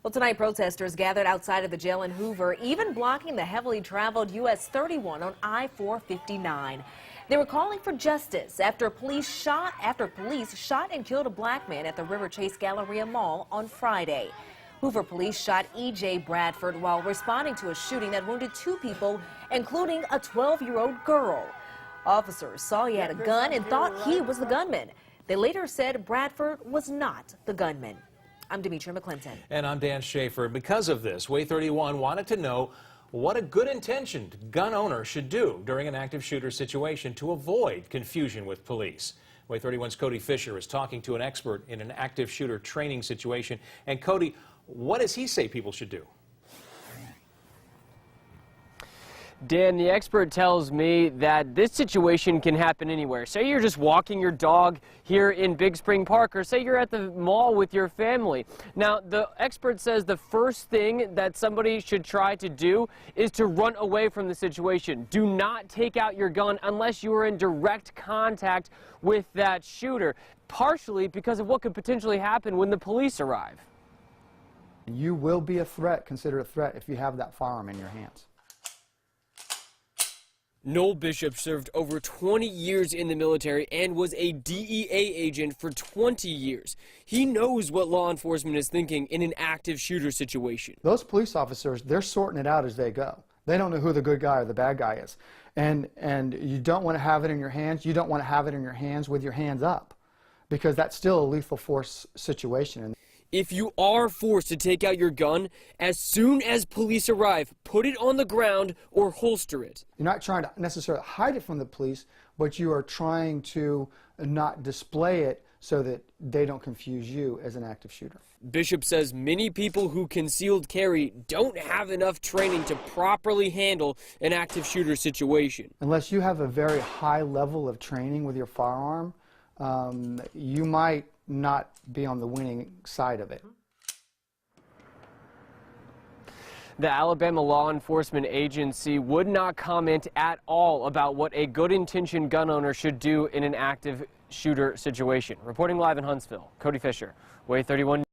Well, tonight protesters gathered outside of the jail in Hoover, even blocking the heavily traveled US 31 on I-459. They were calling for justice after police shot and killed a black man at the River Chase Galleria Mall on Friday. Hoover police shot E.J. Bradford while responding to a shooting that wounded two people, including a 12-year-old girl. Officers saw he had a gun and thought he was the gunman. They later said Bradford was not the gunman. I'm Demetria McClinton. And I'm Dan Schaefer. Because of this, Way 31 wanted to know what a good-intentioned gun owner should do during an active shooter situation to avoid confusion with police. Way 31's Cody Fisher is talking to an expert in an active shooter training situation. And Cody, what does he say people should do? Dan, the expert tells me that this situation can happen anywhere. Say you're just walking your dog here in Big Spring Park, or say you're at the mall with your family. Now, the expert says the first thing that somebody should try to do is to run away from the situation. Do not take out your gun unless you are in direct contact with that shooter, partially because of what could potentially happen when the police arrive. You will be a threat, considered a threat, if you have that firearm in your hands. Noel Bishop served over 20 years in the military and was a DEA agent for 20 years. He knows what law enforcement is thinking in an active shooter situation. Those police officers, they're sorting it out as they go. They don't know who the good guy or the bad guy is. And you don't want to have it in your hands. You don't want to have it in your hands with your hands up, because that's still a lethal force situation. If you are forced to take out your gun, as soon as police arrive, put it on the ground or holster it. You're not trying to necessarily hide it from the police, but you are trying to not display it so that they don't confuse you as an active shooter. Bishop says many people who concealed carry don't have enough training to properly handle an active shooter situation. Unless you have a very high level of training with your firearm, you might not be on the winning side of it. The Alabama Law Enforcement Agency would not comment at all about what a good-intentioned gun owner should do in an active shooter situation. Reporting live in Huntsville, Cody Fisher, Way 31.